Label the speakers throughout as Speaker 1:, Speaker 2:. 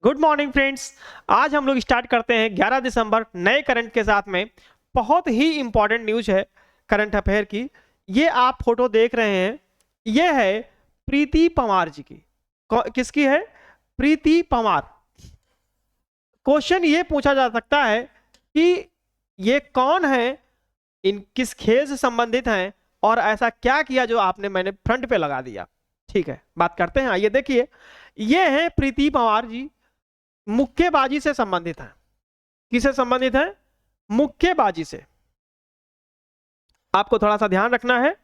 Speaker 1: Good morning friends. आज हम लोग स्टार्ट करते हैं 11 दिसंबर नए करंट के साथ में। बहुत ही इंपॉर्टेंट न्यूज है करंट अफेयर की। ये आप फोटो देख रहे हैं, ये है प्रीति पंवार जी की। किसकी है? प्रीति पंवार। क्वेश्चन ये पूछा जा सकता है कि ये कौन है, इन किस खेल से संबंधित हैं और ऐसा क्या किया जो मैंने फ्रंट पे लगा दिया। ठीक है, बात करते हैं। आइए देखिए, ये है प्रीति पंवार जी, मुक्केबाजी से संबंधित है। किससे संबंधित है? मुक्केबाजी से। आपको थोड़ा सा ध्यान रखना है,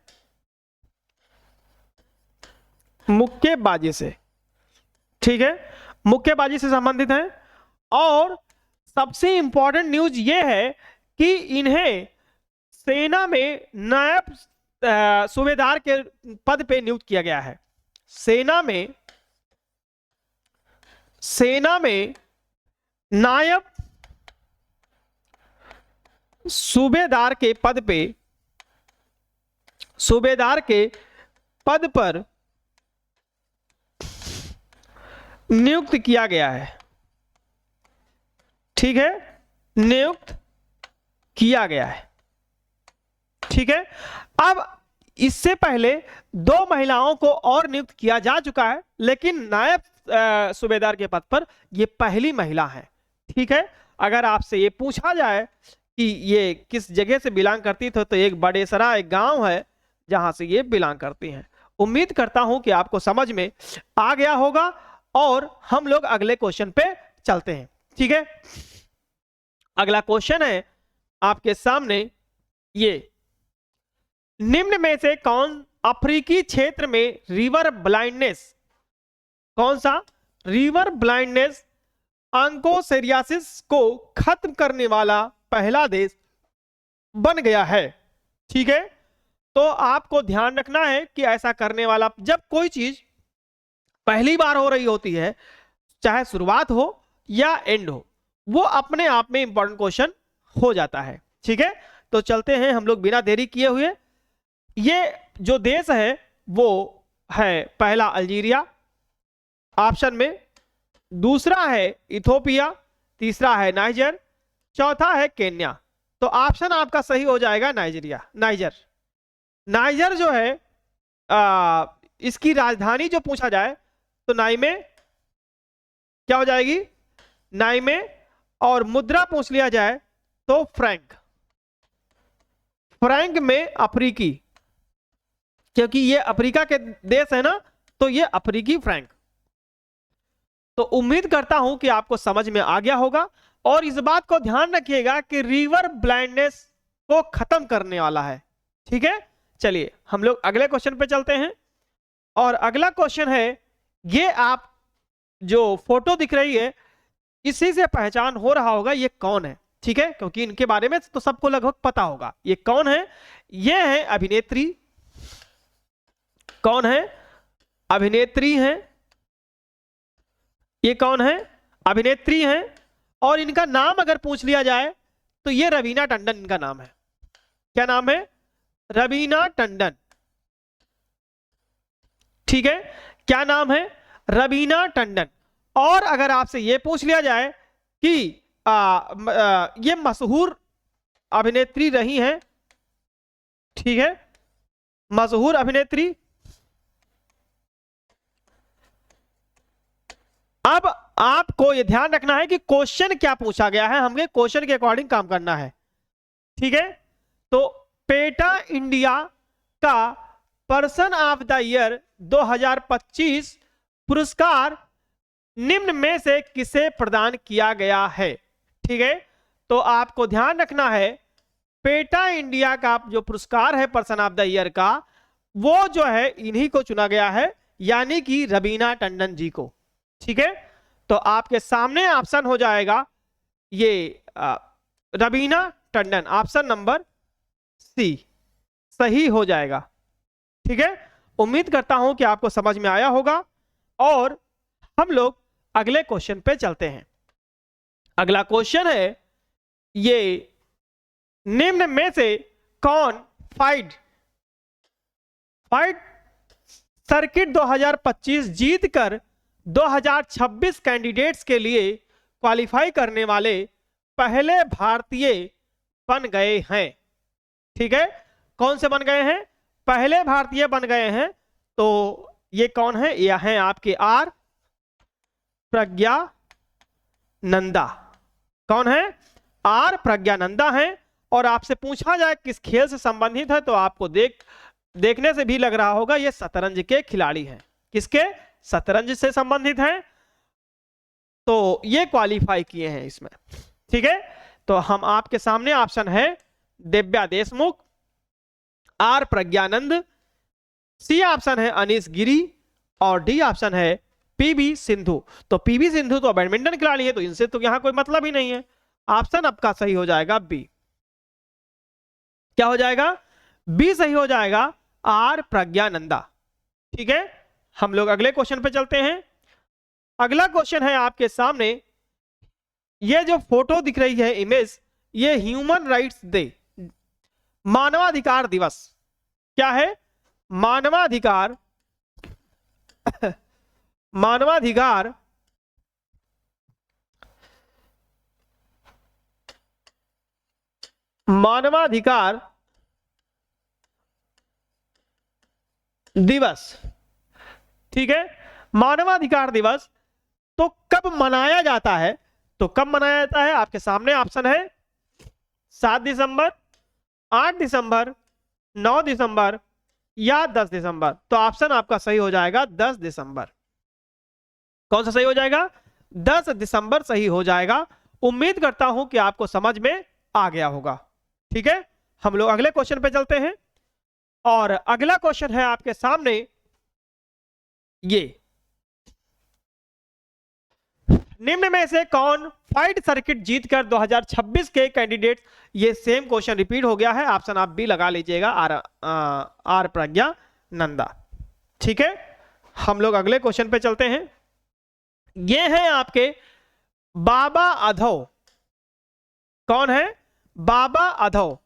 Speaker 1: मुक्केबाजी से। ठीक है, मुक्केबाजी से संबंधित है। और सबसे इंपॉर्टेंट न्यूज ये है कि इन्हें सेना में नायब सूबेदार के पद पे नियुक्त किया गया है। सेना में नायब सूबेदार के पद पर नियुक्त किया गया है। ठीक है, नियुक्त किया गया है। ठीक है, अब इससे पहले 2 महिलाओं को और नियुक्त किया जा चुका है, लेकिन नायब सूबेदार के पद पर ये पहली महिला है। ठीक है, अगर आपसे ये पूछा जाए कि ये किस जगह से बिलोंग करती थी, तो एक बड़ेसरा एक गांव है जहां से ये बिलोंग करती हैं। उम्मीद करता हूं कि आपको समझ में आ गया होगा और हम लोग अगले क्वेश्चन पे चलते हैं। ठीक है, अगला क्वेश्चन है आपके सामने, ये निम्न में से कौन अफ्रीकी क्षेत्र में रिवर ब्लाइंडनेस, कौन सा रिवर ब्लाइंडनेस ऑन्कोसेरियासिस को खत्म करने वाला पहला देश बन गया है? ठीक है, तो आपको ध्यान रखना है कि ऐसा करने वाला, जब कोई चीज पहली बार हो रही होती है, चाहे शुरुआत हो या एंड हो, वो अपने आप में इंपॉर्टेंट क्वेश्चन हो जाता है। ठीक है, तो चलते हैं हम लोग बिना देरी किए हुए। ये जो देश है वो है पहला अल्जीरिया ऑप्शन में, दूसरा है इथोपिया, तीसरा है नाइजर, चौथा है केन्या। तो ऑप्शन आपका सही हो जाएगा नाइजर जो है इसकी राजधानी जो पूछा जाए तो नाइमे क्या हो जाएगी? नाइमे। और मुद्रा पूछ लिया जाए तो फ्रैंक में अफ्रीकी, क्योंकि ये अफ्रीका के देश है ना, तो ये अफ्रीकी फ्रैंक। तो उम्मीद करता हूं कि आपको समझ में आ गया होगा और इस बात को ध्यान रखिएगा कि रिवर ब्लाइंडनेस को खत्म करने वाला है। ठीक है, चलिए हम लोग अगले क्वेश्चन पे चलते हैं। और अगला क्वेश्चन है, ये आप जो फोटो दिख रही है इसी से पहचान हो रहा होगा ये कौन है। ठीक है, क्योंकि इनके बारे में तो सबको लगभग पता होगा ये कौन है। ये है अभिनेत्री। कौन है? अभिनेत्री हैं। ये कौन है? अभिनेत्री हैं। और इनका नाम अगर पूछ लिया जाए तो ये रवीना टंडन इनका नाम है। क्या नाम है? रवीना टंडन। ठीक है, क्या नाम है? रवीना टंडन। और अगर आपसे ये पूछ लिया जाए कि ये मशहूर अभिनेत्री रही हैं, ठीक है, मशहूर अभिनेत्री। अब आपको यह ध्यान रखना है कि क्वेश्चन क्या पूछा गया है, हमें क्वेश्चन के अकॉर्डिंग काम करना है। ठीक है, तो पेटा इंडिया का पर्सन ऑफ द ईयर 2025 पुरस्कार निम्न में से किसे प्रदान किया गया है? ठीक है, तो आपको ध्यान रखना है, पेटा इंडिया का जो पुरस्कार है पर्सन ऑफ द ईयर का, वो जो है इन्हीं को चुना गया है, यानी कि रवीना टंडन जी को। ठीक है, तो आपके सामने ऑप्शन हो जाएगा ये Raveena Tandon, option number C सही हो जाएगा। ठीक है, उम्मीद करता हूं कि आपको समझ में आया होगा और हम लोग अगले क्वेश्चन पे चलते हैं। अगला क्वेश्चन है, ये निम्न में से कौन फाइट सर्किट 2025 जीतकर 2026 कैंडिडेट्स के लिए क्वालिफाई करने वाले पहले भारतीय बन गए हैं। ठीक है, कौन से बन गए हैं? पहले भारतीय बन गए हैं। तो ये कौन है? यह है आपके आर प्रज्ञानंदा। कौन है? आर प्रज्ञानंदा है। और आपसे पूछा जाए किस खेल से संबंधित है तो आपको देखने से भी लग रहा होगा ये शतरंज के खिलाड़ी हैं। किसके? शतरंज से संबंधित हैं। तो ये क्वालिफाई किए हैं इसमें। ठीक है, तो हम आपके सामने ऑप्शन है Divya Deshmukh, R Praggnanandhaa, C option है अनीश गिरी और डी ऑप्शन है पीवी सिंधु। तो पीवी सिंधु तो बैडमिंटन खिलाड़ी है, तो इनसे तो यहां कोई मतलब ही नहीं है। ऑप्शन आपका सही हो जाएगा बी। क्या हो जाएगा? बी सही हो जाएगा, आर प्रज्ञानंदा। ठीक है, हम लोग अगले क्वेश्चन पे चलते हैं। अगला क्वेश्चन है आपके सामने, ये जो फोटो दिख रही है इमेज, ये ह्यूमन राइट्स डे, मानवाधिकार दिवस। क्या है? मानवाधिकार मानवाधिकार मानवाधिकार दिवस। ठीक है, मानवाधिकार दिवस तो कब मनाया जाता है? तो कब मनाया जाता है? आपके सामने ऑप्शन है 7 दिसंबर, 8 दिसंबर, 9 दिसंबर या 10 दिसंबर। तो ऑप्शन आपका सही हो जाएगा 10 दिसंबर। कौन सा सही हो जाएगा? 10 दिसंबर सही हो जाएगा। उम्मीद करता हूं कि आपको समझ में आ गया होगा। ठीक है, हम लोग अगले क्वेश्चन पे चलते हैं। और अगला क्वेश्चन है आपके सामने ये, निम्न में से कौन फाइट सर्किट जीतकर 2026 के कैंडिडेट? ये सेम क्वेश्चन रिपीट हो गया है। ऑप्शन आप बी लगा लीजिएगा, आर प्रज्ञानंदा। ठीक है, हम लोग अगले क्वेश्चन पे चलते हैं। ये है आपके बाबा अधव। कौन है? बाबा अधव।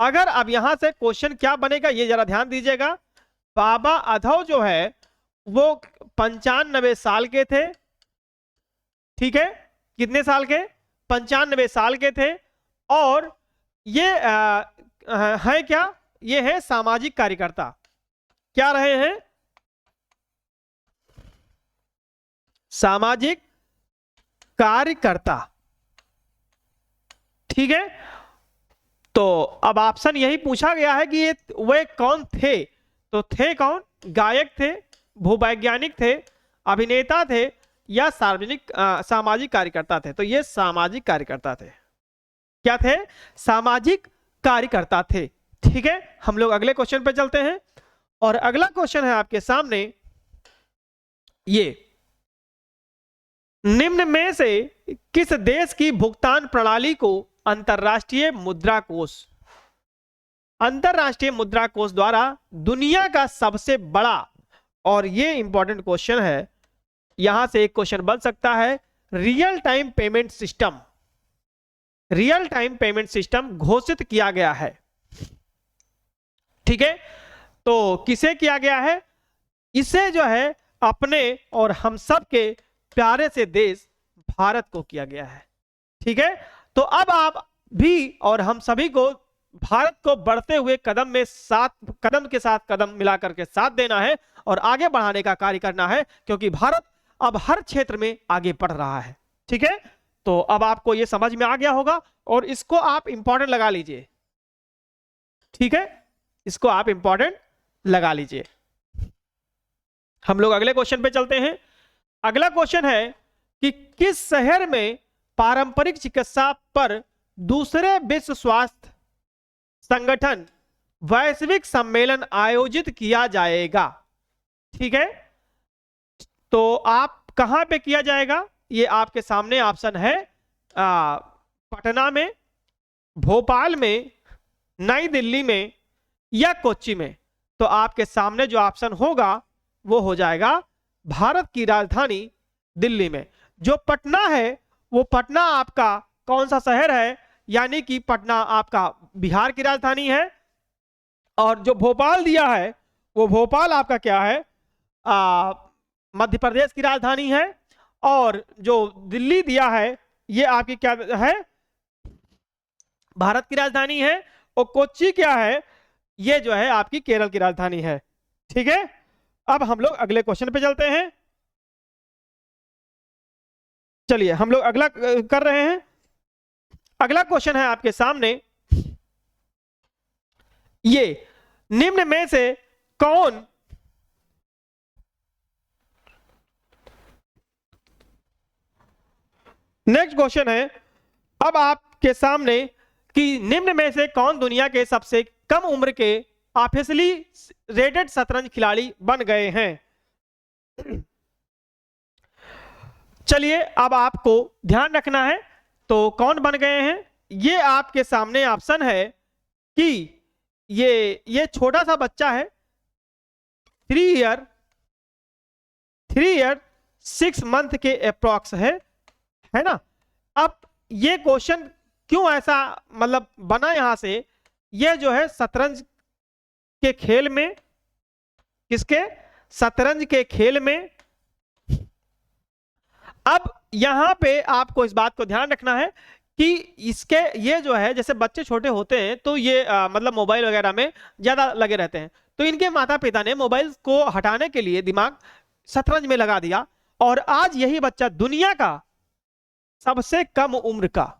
Speaker 1: अगर अब यहां से क्वेश्चन क्या बनेगा ये जरा ध्यान दीजिएगा। बाबा अधव जो है वो 95 साल के थे। ठीक है, कितने साल के? 95 साल के थे। और ये है क्या? ये है सामाजिक कार्यकर्ता। क्या रहे हैं? सामाजिक कार्यकर्ता। ठीक है, तो अब ऑप्शन यही पूछा गया है कि ये वे कौन थे? तो थे कौन? गायक थे, भूवैज्ञानिक थे, अभिनेता थे या सामाजिक कार्यकर्ता थे? तो ये सामाजिक कार्यकर्ता थे। क्या थे? सामाजिक कार्यकर्ता थे। ठीक है, हम लोग अगले क्वेश्चन पे चलते हैं। और अगला क्वेश्चन है आपके सामने ये, निम्न में से किस देश की भुगतान प्रणाली को अंतरराष्ट्रीय मुद्रा कोष द्वारा दुनिया का सबसे बड़ा, और ये इंपॉर्टेंट क्वेश्चन है, यहां से एक क्वेश्चन बन सकता है, रियल टाइम पेमेंट सिस्टम घोषित किया गया है? ठीक है, तो किसे किया गया है? इसे जो है अपने और हम सब के प्यारे से देश भारत को किया गया है। ठीक है, तो अब आप भी और हम सभी को भारत को बढ़ते हुए कदम के साथ कदम मिलाकर के साथ देना है और आगे बढ़ाने का कार्य करना है, क्योंकि भारत अब हर क्षेत्र में आगे बढ़ रहा है। ठीक है, तो अब आपको यह समझ में आ गया होगा और इसको आप इंपॉर्टेंट लगा लीजिए। ठीक है, इसको आप इंपॉर्टेंट लगा लीजिए। हम लोग अगले क्वेश्चन पे चलते हैं। अगला क्वेश्चन है कि किस शहर में पारंपरिक चिकित्सा पर दूसरे विश्व स्वास्थ्य संगठन वैश्विक सम्मेलन आयोजित किया जाएगा? ठीक है, तो आप कहां पे किया जाएगा? ये आपके सामने ऑप्शन है पटना में, भोपाल में, नई दिल्ली में या कोच्चि में। तो आपके सामने जो ऑप्शन होगा वो हो जाएगा भारत की राजधानी दिल्ली में। जो पटना है वो पटना आपका कौन सा शहर है? यानी कि पटना आपका बिहार की राजधानी है। और जो भोपाल दिया है वो भोपाल आपका क्या है? मध्य प्रदेश की राजधानी है। और जो दिल्ली दिया है ये आपकी क्या है, भारत की राजधानी है। और कोच्चि क्या है, ये जो है आपकी केरल की राजधानी है। ठीक है, अब हम लोग अगले क्वेश्चन पे चलते हैं। चलिए हम लोग अगला कर रहे हैं। अगला क्वेश्चन है आपके सामने, ये निम्न में से कौन नेक्स्ट क्वेश्चन है अब आपके सामने कि निम्न में से कौन दुनिया के सबसे कम उम्र के ऑफिशियली रेटेड शतरंज खिलाड़ी बन गए हैं। चलिए अब आपको ध्यान रखना है, तो कौन बन गए हैं, ये आपके सामने ऑप्शन है कि ये छोटा सा बच्चा है, 3 ईयर 6 मंथ के अप्रॉक्स है ना। अब ये क्वेश्चन क्यों ऐसा मतलब बना यहां से, ये जो है शतरंज के खेल में, किसके, शतरंज के खेल में। अब यहां पे आपको इस बात को ध्यान रखना है कि इसके ये जो है, जैसे बच्चे छोटे होते हैं तो ये मतलब मोबाइल वगैरह में ज्यादा लगे रहते हैं, तो इनके माता पिता ने मोबाइल को हटाने के लिए दिमाग शतरंज में लगा दिया, और आज यही बच्चा दुनिया का सबसे कम उम्र का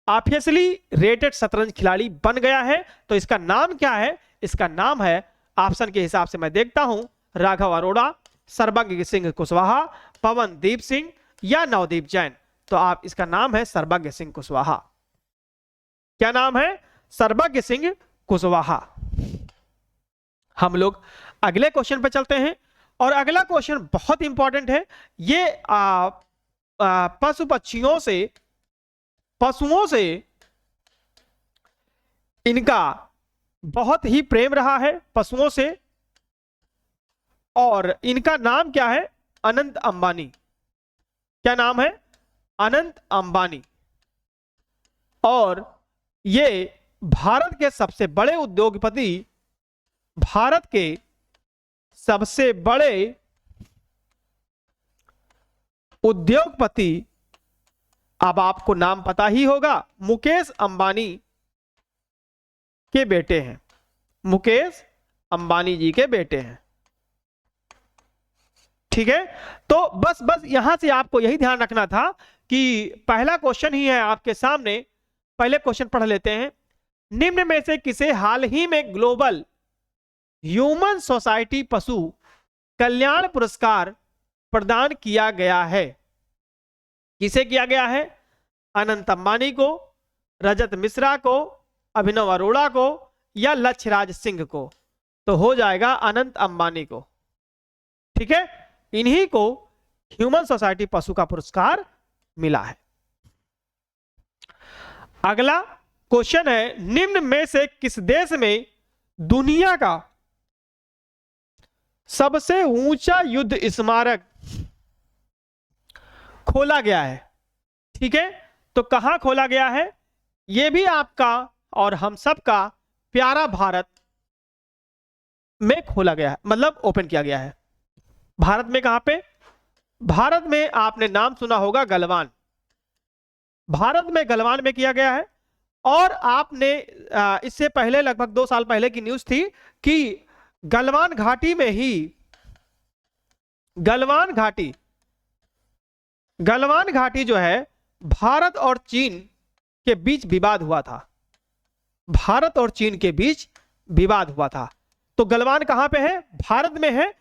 Speaker 1: ऑफिशियली रेटेड शतरंज खिलाड़ी बन गया है। तो इसका नाम क्या है, इसका नाम है, ऑप्शन के हिसाब से मैं देखता हूं, राघव अरोड़ा, सर्वज्ञ सिंह कुशवाहा, पवनदीप सिंह या नवदीप जैन। तो आप इसका नाम है सर्वज्ञ सिंह कुशवाहा। क्या नाम है, सर्वज्ञ सिंह कुशवाहा। हम लोग अगले क्वेश्चन पे चलते हैं, और अगला क्वेश्चन बहुत इंपॉर्टेंट है। ये पशुओं से इनका बहुत ही प्रेम रहा है, पशुओं से, और इनका नाम क्या है, अनंत अंबानी। क्या नाम है, अनंत अंबानी। और ये भारत के सबसे बड़े उद्योगपति, भारत के सबसे बड़े उद्योगपति, अब आपको नाम पता ही होगा, मुकेश अंबानी के बेटे हैं, मुकेश अंबानी जी के बेटे हैं। ठीक है, तो बस यहां से आपको यही ध्यान रखना था कि पहला क्वेश्चन ही है आपके सामने। पहले क्वेश्चन पढ़ लेते हैं। निम्न में से किसे हाल ही में ग्लोबल ह्यूमन सोसाइटी पशु कल्याण पुरस्कार प्रदान किया गया है। किसे किया गया है, अनंत अंबानी को, रजत मिश्रा को, अभिनव अरोड़ा को या लक्ष्यराज सिंह को। तो हो जाएगा अनंत अंबानी को। ठीक है, इन्हीं को ह्यूमन सोसाइटी पशु का पुरस्कार मिला है। अगला क्वेश्चन है, निम्न में से किस देश में दुनिया का सबसे ऊंचा युद्ध स्मारक खोला गया है। ठीक है, तो कहां खोला गया है, यह भी आपका और हम सब का प्यारा भारत में खोला गया है, मतलब ओपन किया गया है। भारत में कहां पे, भारत में आपने नाम सुना होगा गलवान, भारत में गलवान में किया गया है। और आपने इससे पहले लगभग 2 साल पहले की न्यूज थी कि गलवान घाटी में ही, गलवान घाटी जो है, भारत और चीन के बीच विवाद हुआ था, भारत और चीन के बीच विवाद हुआ था। तो गलवान कहां पे है, भारत में है,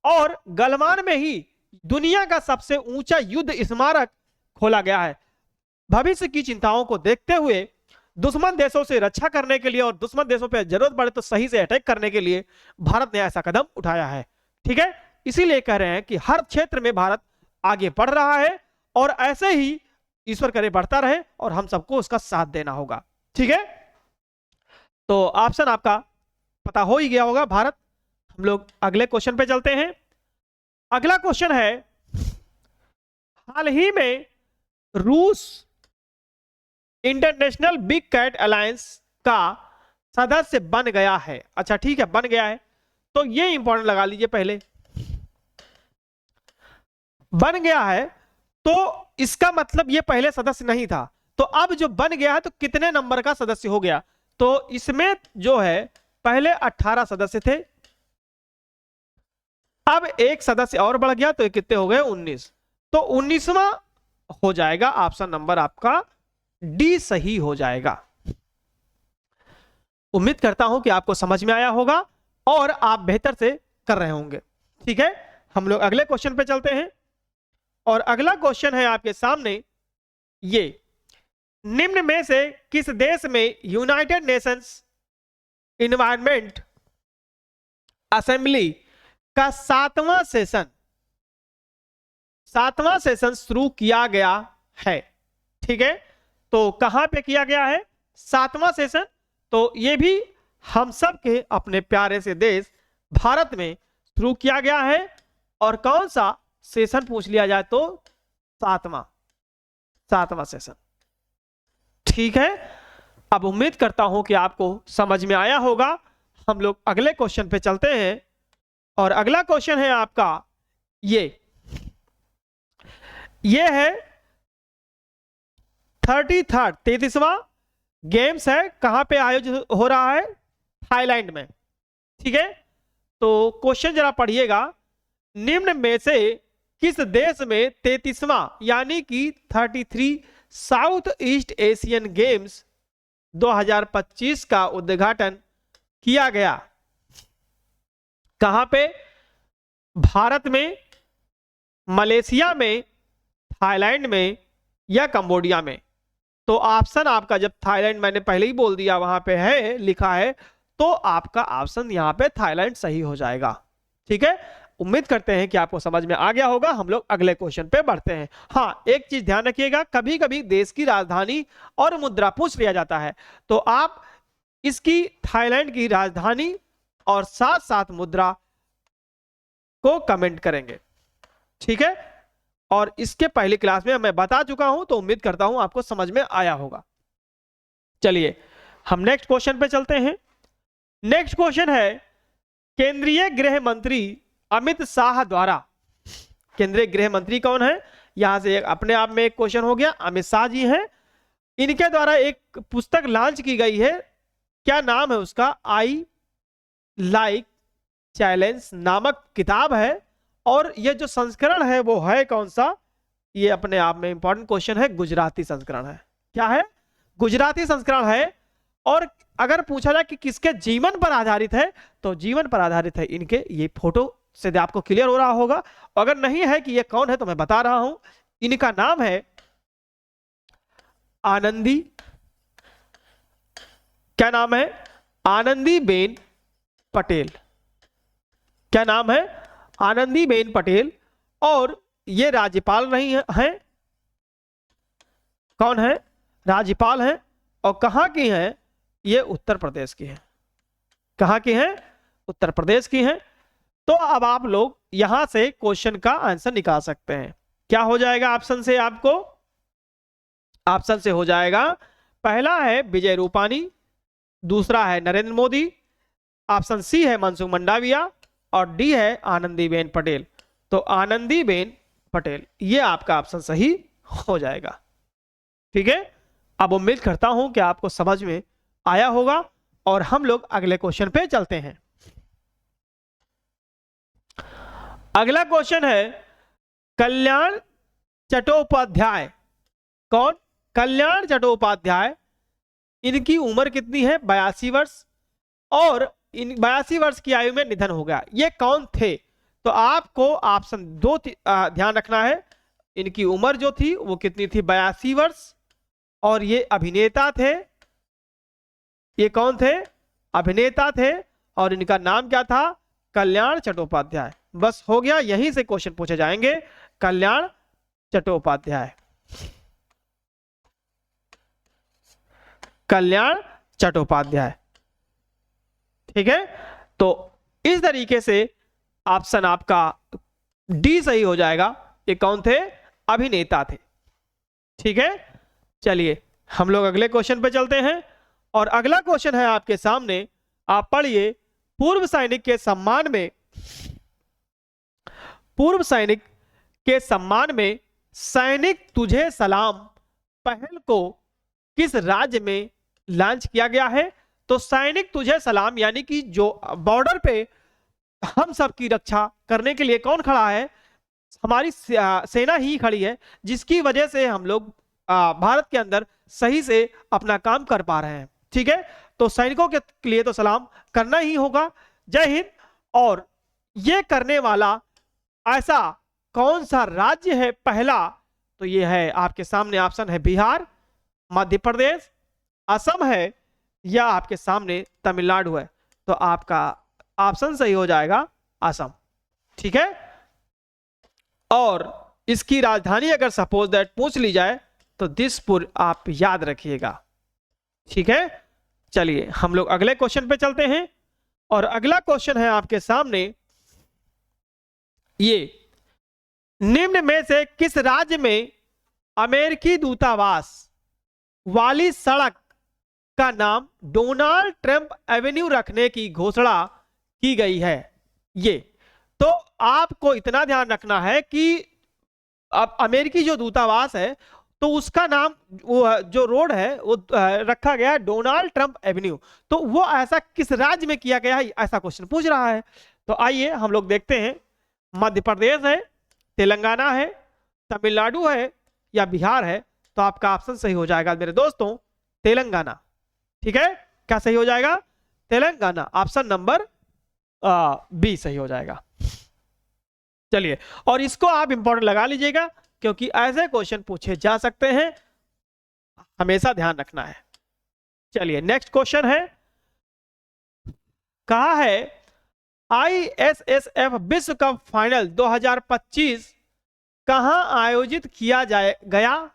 Speaker 1: और गलवान में ही दुनिया का सबसे ऊंचा युद्ध स्मारक खोला गया है। भविष्य की चिंताओं को देखते हुए, दुश्मन देशों से रक्षा करने के लिए और दुश्मन देशों पर जरूरत पड़े तो सही से अटैक करने के लिए भारत ने ऐसा कदम उठाया है। ठीक है, इसीलिए कह रहे हैं कि हर क्षेत्र में भारत आगे बढ़ रहा है, और ऐसे ही ईश्वर करे बढ़ता रहे, और हम सबको उसका साथ देना होगा। ठीक है, तो ऑप्शन आपका पता हो ही गया होगा, भारत। हम लोग अगले क्वेश्चन पे चलते हैं। अगला क्वेश्चन है, हाल ही में रूस इंटरनेशनल बिग कैट अलायंस का सदस्य बन गया है। अच्छा ठीक है, बन गया है, तो ये इंपॉर्टेंट लगा लीजिए पहले। बन गया है तो इसका मतलब ये पहले सदस्य नहीं था, तो अब जो बन गया है तो कितने नंबर का सदस्य हो गया? तो इसमें जो है पहले 18 सदस्य थे, अब एक सदस्य और बढ़ गया तो ये कितने हो गए? 19। तो 19वां हो जाएगा ऑप्शन नंबर आपका डी सही हो जाएगा। उम्मीद करता हूं कि आपको समझ में आया होगा और आप बेहतर से कर रहे होंगे। ठीक है, हम लोग अगले क्वेश्चन पे चलते हैं और अगला क्वेश्चन है आपके सामने ये, निम्न में से किस देश में यूनाइटेड नेशंस इन्वायरमेंट असेंबली का 7वां सेशन शुरू किया गया है? ठीक है, तो कहां पे किया गया है 7वां सेशन? तो ये भी हम सब के अपने प्यारे से देश भारत में शुरू किया गया है। और कौन सा सेशन पूछ लिया जाए तो 7वां सेशन। ठीक है, अब उम्मीद करता हूं कि आपको समझ में आया होगा। हम लोग अगले क्वेश्चन पे चलते हैं और अगला क्वेश्चन है आपका ये है 33वां गेम्स है, कहां पे आयोजित हो रहा है? थाईलैंड में। ठीक है, तो क्वेश्चन जरा पढ़िएगा, निम्न में से किस देश में 33वां यानी कि 33 साउथ ईस्ट एशियन गेम्स 2025 का उद्घाटन किया गया? कहां पे? भारत में, मलेशिया में, थाईलैंड में या कंबोडिया में? तो ऑप्शन आपका, जब थाईलैंड मैंने पहले ही बोल दिया वहां पे है लिखा है, तो आपका ऑप्शन यहां पे थाईलैंड सही हो जाएगा। ठीक है, उम्मीद करते हैं कि आपको समझ में आ गया होगा। हम लोग अगले क्वेश्चन पे बढ़ते हैं। हाँ, एक चीज ध्यान रखिएगा, कभी कभी देश की राजधानी और मुद्रा पूछ लिया जाता है, तो आप इसकी थाईलैंड की राजधानी और साथ साथ मुद्रा को कमेंट करेंगे। ठीक है, और इसके पहली क्लास में मैं बता चुका हूं, तो उम्मीद करता हूं आपको समझ में आया होगा। चलिए हम नेक्स्ट क्वेश्चन पे चलते हैं। नेक्स्ट क्वेश्चन है, केंद्रीय गृह मंत्री अमित शाह द्वारा, केंद्रीय गृह मंत्री कौन है? यहां से अपने आप में एक क्वेश्चन हो गया, अमित शाह जी हैं। इनके द्वारा एक पुस्तक लॉन्च की गई है, क्या नाम है उसका? आई लाइक चैलेंज नामक किताब है। और ये जो संस्करण है वो है कौन सा? ये अपने आप में इंपॉर्टेंट क्वेश्चन है, गुजराती संस्करण है। क्या है? गुजराती संस्करण है। और अगर पूछा जाए कि किसके जीवन पर आधारित है, तो जीवन पर आधारित है इनके। ये फोटो से आपको क्लियर हो रहा होगा, अगर नहीं है कि ये कौन है तो मैं बता रहा हूं। इनका नाम है आनंदी, क्या नाम है? आनंदीबेन पटेल। क्या नाम है? आनंदीबेन पटेल। और ये राज्यपाल रही हैं। कौन है? राज्यपाल हैं। और कहां की हैं? ये उत्तर प्रदेश की हैं। कहां की हैं? उत्तर प्रदेश की हैं। तो अब आप लोग यहां से क्वेश्चन का आंसर निकाल सकते हैं। क्या हो जाएगा ऑप्शन से? आपको ऑप्शन से हो जाएगा, पहला है विजय रूपानी, दूसरा है नरेंद्र मोदी, ऑप्शन सी है मनसुख मंडाविया और डी है आनंदीबेन पटेल। तो आनंदीबेन पटेल, ये आपका ऑप्शन सही हो जाएगा। ठीक है, अब उम्मीद करता हूं कि आपको समझ में आया होगा और हम लोग अगले क्वेश्चन पे चलते हैं। अगला क्वेश्चन है, कल्याण चट्टोपाध्याय। कौन? कल्याण चट्टोपाध्याय। इनकी उम्र कितनी है? 82 वर्ष। और इन 82 वर्ष की आयु में निधन हो गया। ये कौन थे? तो आपको ऑप्शन दो ध्यान रखना है। इनकी उम्र जो थी वो कितनी थी? 82 वर्ष। और ये अभिनेता थे। ये कौन थे? अभिनेता थे। और इनका नाम क्या था? कल्याण चट्टोपाध्याय। बस हो गया, यहीं से क्वेश्चन पूछे जाएंगे। कल्याण चट्टोपाध्याय, कल्याण चट्टोपाध्याय। ठीक है, तो इस तरीके से ऑप्शन आपका डी सही हो जाएगा। ये कौन थे? अभिनेता थे। ठीक है, चलिए हम लोग अगले क्वेश्चन पे चलते हैं और अगला क्वेश्चन है आपके सामने, आप पढ़िए। पूर्व सैनिक के सम्मान में, पूर्व सैनिक के सम्मान में सैनिक तुझे सलाम पहल को किस राज्य में लॉन्च किया गया है? तो सैनिक तुझे सलाम यानी कि जो बॉर्डर पे हम सब की रक्षा करने के लिए कौन खड़ा है? हमारी सेना ही खड़ी है, जिसकी वजह से हम लोग भारत के अंदर सही से अपना काम कर पा रहे हैं। ठीक है, तो सैनिकों के लिए तो सलाम करना ही होगा। जय हिंद। और ये करने वाला ऐसा कौन सा राज्य है पहला? तो ये है आपके सामने ऑप्शन है बिहार, मध्य प्रदेश, असम है, या आपके सामने तमिलनाडु है। तो आपका ऑप्शन सही हो जाएगा असम। ठीक है, और इसकी राजधानी अगर सपोज दैट पूछ ली जाए तो दिसपुर आप याद रखिएगा। ठीक है, चलिए हम लोग अगले क्वेश्चन पे चलते हैं। और अगला क्वेश्चन है आपके सामने ये, निम्न में से किस राज्य में अमेरिकी दूतावास वाली सड़क का नाम डोनाल्ड ट्रंप एवेन्यू रखने की घोषणा की गई है? ये तो आपको इतना ध्यान रखना है कि अब अमेरिकी जो दूतावास है तो उसका नाम, वो जो रोड है वो रखा गया है डोनाल्ड ट्रंप एवेन्यू। तो वो ऐसा किस राज्य में किया गया है, ऐसा क्वेश्चन पूछ रहा है। तो आइए हम लोग देखते हैं, मध्य प्रदेश है, तेलंगाना है, तमिलनाडु है, या बिहार है? तो आपका ऑप्शन सही हो जाएगा मेरे दोस्तों तेलंगाना। ठीक है, क्या सही हो जाएगा? तेलंगाना। ऑप्शन नंबर बी सही हो जाएगा। चलिए, और इसको आप इंपॉर्टेंट लगा लीजिएगा क्योंकि ऐसे क्वेश्चन पूछे जा सकते हैं, हमेशा ध्यान रखना है। चलिए नेक्स्ट क्वेश्चन है, कहा है ISSF विश्व कप फाइनल 2025 कहां आयोजित किया गया,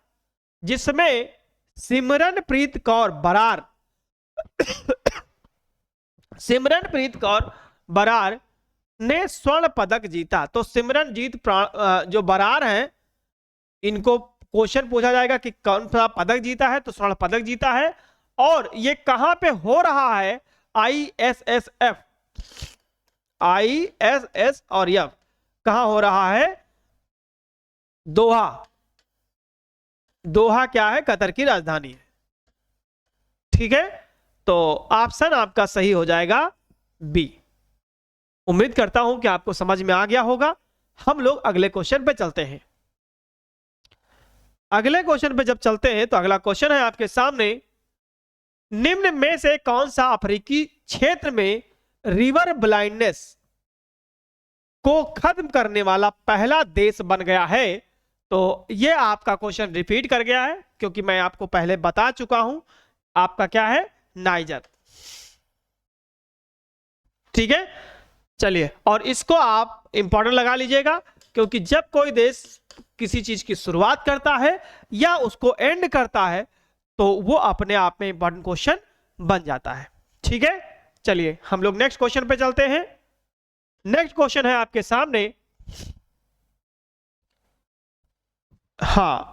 Speaker 1: जिसमें सिमरनप्रीत कौर बरार सिमरनप्रीत कौर बरार ने स्वर्ण पदक जीता? तो सिमरनजीत जो बरार हैं, इनको क्वेश्चन पूछा जाएगा कि कौन सा पदक जीता है? तो स्वर्ण पदक जीता है। और ये कहां पे हो रहा है? ISSF और यफ कहां हो रहा है? दोहा। दोहा क्या है? कतर की राजधानी है। ठीक है, तो ऑप्शन आपका सही हो जाएगा बी। उम्मीद करता हूं कि आपको समझ में आ गया होगा। हम लोग अगले क्वेश्चन पे चलते हैं। अगले क्वेश्चन पे जब चलते हैं तो अगला क्वेश्चन है आपके सामने, निम्न में से कौन सा अफ्रीकी क्षेत्र में रिवर ब्लाइंडनेस को खत्म करने वाला पहला देश बन गया है? तो यह आपका क्वेश्चन रिपीट कर गया है क्योंकि मैं आपको पहले बता चुका हूं। आपका क्या है? नाइजर। ठीक है, चलिए, और इसको आप इंपॉर्टेंट लगा लीजिएगा क्योंकि जब कोई देश किसी चीज की शुरुआत करता है या उसको एंड करता है तो वो अपने आप में इंपॉर्टेंट क्वेश्चन बन जाता है। ठीक है, चलिए हम लोग नेक्स्ट क्वेश्चन पे चलते हैं। नेक्स्ट क्वेश्चन है आपके सामने, हाँ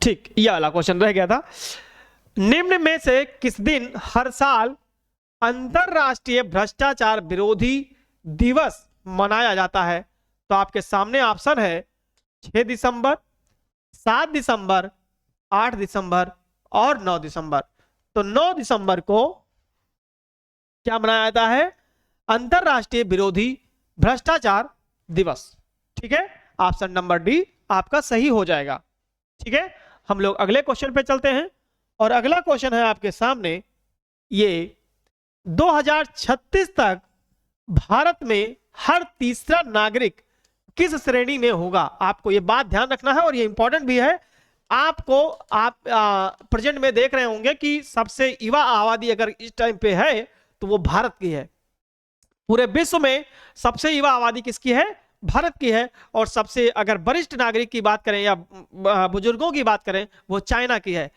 Speaker 1: ठीक, यह वाला क्वेश्चन रह गया था। निम्न में से किस दिन हर साल अंतरराष्ट्रीय भ्रष्टाचार विरोधी दिवस मनाया जाता है? तो आपके सामने ऑप्शन है 6 दिसंबर, 7 दिसंबर, 8 दिसंबर और 9 दिसंबर। तो 9 दिसंबर को क्या मनाया जाता है? अंतरराष्ट्रीय विरोधी भ्रष्टाचार दिवस। ठीक है, ऑप्शन नंबर डी आपका सही हो जाएगा। ठीक है, हम लोग अगले क्वेश्चन पे चलते हैं। और अगला क्वेश्चन है आपके सामने, ये 2036 तक भारत में हर तीसरा नागरिक किस श्रेणी में होगा? आपको ये बात ध्यान रखना है और ये इंपॉर्टेंट भी है। आप प्रेजेंट में देख रहे होंगे कि सबसे युवा आबादी अगर इस टाइम पे है तो वो भारत की है। पूरे विश्व में सबसे युवा आबादी किसकी है? भारत की है। और सबसे अगर वरिष्ठ नागरिक की बात करें या बुजुर्गों की बात करें वो चाइना की है,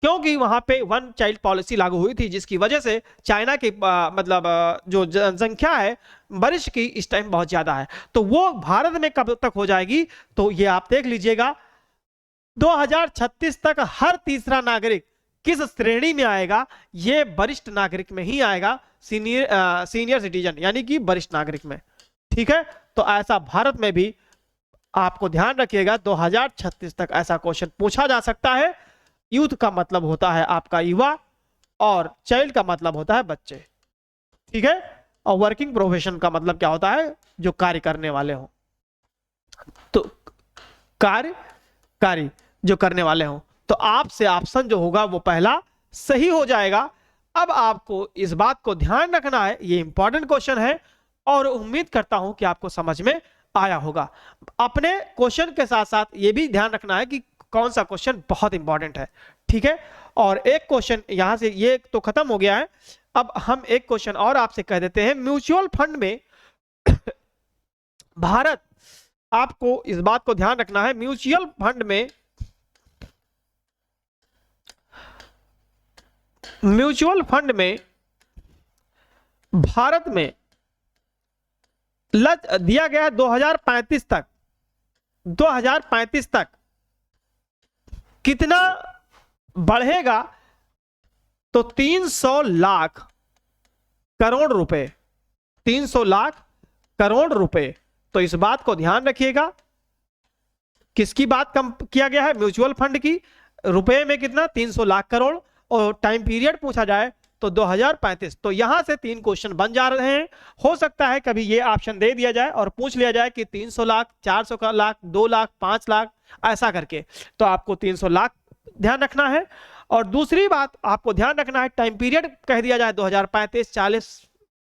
Speaker 1: क्योंकि वहां पे वन चाइल्ड पॉलिसी लागू हुई थी जिसकी वजह से चाइना की जो जनसंख्या है वरिष्ठ की इस टाइम बहुत ज्यादा है। तो वो भारत में कब तक हो जाएगी? तो ये आप देख लीजिएगा 2036 तक हर तीसरा नागरिक किस श्रेणी में आएगा? ये वरिष्ठ नागरिक में ही आएगा, सीनियर सिटीजन यानी कि वरिष्ठ नागरिक में। ठीक है, तो ऐसा भारत में भी आपको ध्यान रखिएगा 2036 तक ऐसा क्वेश्चन पूछा जा सकता है। यूथ का मतलब होता है आपका युवा, और चाइल्ड का मतलब होता है बच्चे, ठीक है। और वर्किंग प्रोफेशन का मतलब क्या होता है, जो कार्य करने वाले हो, तो कार्य जो करने वाले हो। तो आपसे ऑप्शन जो होगा वो पहला सही हो जाएगा। अब आपको इस बात को ध्यान रखना है, ये इंपॉर्टेंट क्वेश्चन है और उम्मीद करता हूं कि आपको समझ में आया होगा। अपने क्वेश्चन के साथ साथ ये भी ध्यान रखना है कि कौन सा क्वेश्चन बहुत इंपॉर्टेंट है, ठीक है। और एक क्वेश्चन यहां से ये तो खत्म हो गया है। अब हम एक क्वेश्चन और आपसे कह देते हैं। म्यूचुअल फंड में भारत, आपको इस बात को ध्यान रखना है, म्यूचुअल फंड में भारत में लक्ष्य दिया गया है 2035 तक कितना बढ़ेगा, तो 300 लाख करोड़ रुपए, 300 लाख करोड़ रुपए। तो इस बात को ध्यान रखिएगा, किसकी बात कम किया गया है, म्यूचुअल फंड की। रुपए में कितना, 300 लाख करोड़, और टाइम पीरियड पूछा जाए तो 2035। तो यहां से 3 क्वेश्चन बन जा रहे हैं। हो सकता है कभी ये ऑप्शन दे दिया जाए और पूछ लिया जाए कि 300 लाख, 400 लाख, 2 लाख, 5 लाख, ऐसा करके। तो आपको 300 लाख ध्यान रखना है। और दूसरी बात आपको ध्यान रखना है, टाइम पीरियड कह दिया जाए 2035, 40,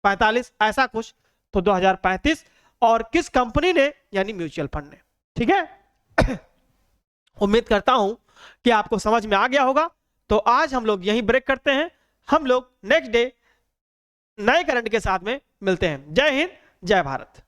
Speaker 1: 45, ऐसा कुछ, तो 2035, और किस कंपनी ने, यानी म्यूचुअल फंड ने, ठीक है। उम्मीद करता हूं कि आपको समझ में आ गया होगा। तो आज हम लोग यहीं ब्रेक करते हैं। हम लोग नेक्स्ट डे नए करंट के साथ में मिलते हैं। जय हिंद, जय भारत।